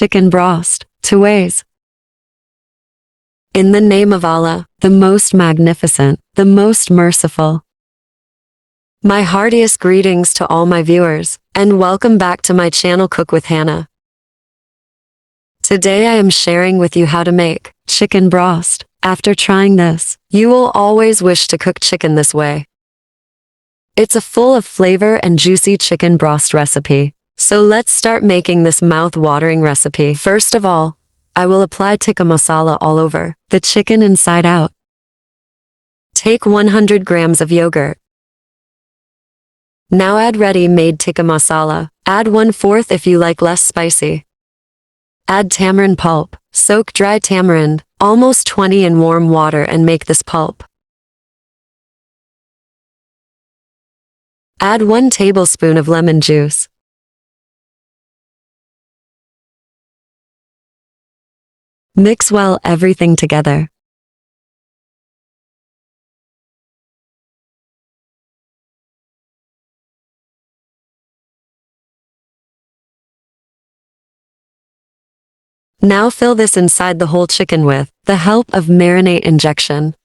chicken broast, two ways. In the name of Allah, the most magnificent, the most merciful. My heartiest greetings to all my viewers, and welcome back to my channel Cook with Hannah. Today I am sharing with you how to make chicken broast. After trying this, you will always wish to cook chicken this way. It's a full of flavor and juicy chicken broast recipe. So let's start making this mouth-watering recipe. First of all, I will apply tikka masala all over the chicken inside out. Take 100 grams of yogurt. Now add ready-made tikka masala. Add 1/4 if you like less spicy. Add tamarind pulp. Soak dry tamarind, almost 20 in warm water and make this pulp. Add 1 tablespoon of lemon juice. Mix well everything together. Now fill this inside the whole chicken with the help of marinade injection.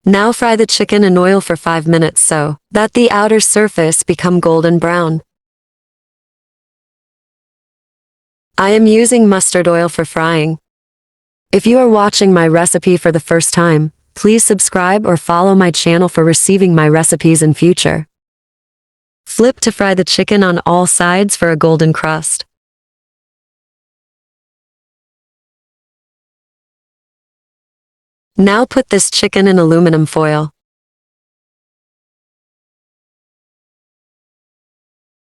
Now fry the chicken in oil for 5 minutes so that the outer surface become golden brown. I am using mustard oil for frying. If you are watching my recipe for the first time, please subscribe or follow my channel for receiving my recipes in future. Flip to fry the chicken on all sides for a golden crust. Now put this chicken in aluminum foil.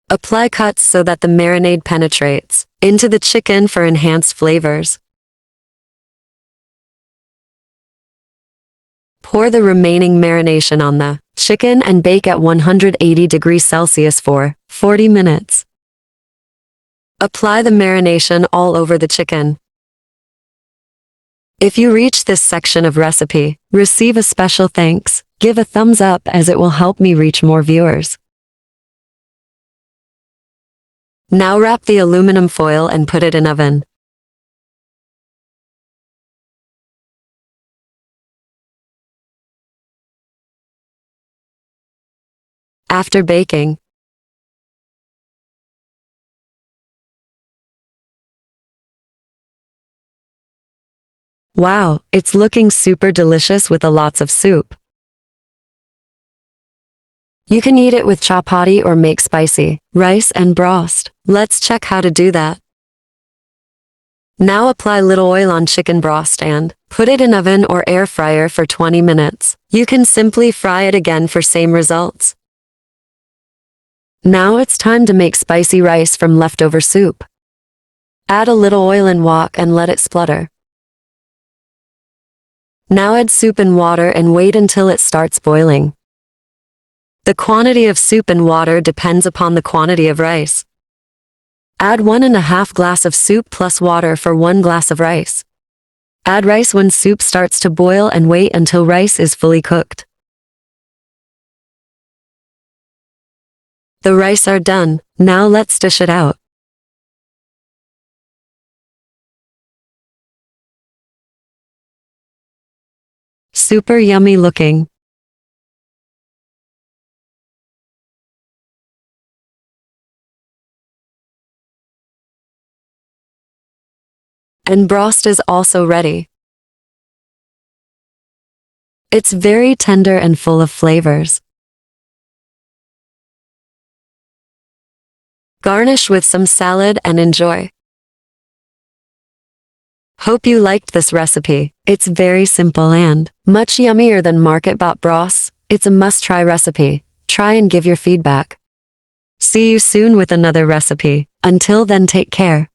Apply cuts so that the marinade penetrates into the chicken for enhanced flavors. Pour the remaining marination on the chicken and bake at 180 degrees Celsius for 40 minutes. Apply the marination all over the chicken. If you reach this section of recipe, receive a special thanks. Give a thumbs up as it will help me reach more viewers. Now wrap the aluminum foil and put it in oven. After baking, wow, it's looking super delicious with a lots of soup. You can eat it with chapati or make spicy rice and broast. Let's check how to do that. Now apply little oil on chicken broast and put it in oven or air fryer for 20 minutes. You can simply fry it again for same results. Now it's time to make spicy rice from leftover soup. Add a little oil and wok and let it splutter. Now add soup and water and wait until it starts boiling. The quantity of soup and water depends upon the quantity of rice. Add 1½ glass of soup plus water for 1 glass of rice. Add rice when soup starts to boil and wait until rice is fully cooked. The rice are done, now let's dish it out. Super yummy looking. And broast is also ready. It's very tender and full of flavors. Garnish with some salad and enjoy. Hope you liked this recipe. It's very simple and much yummier than market-bought brosts. It's a must-try recipe. Try and give your feedback. See you soon with another recipe. Until then, take care.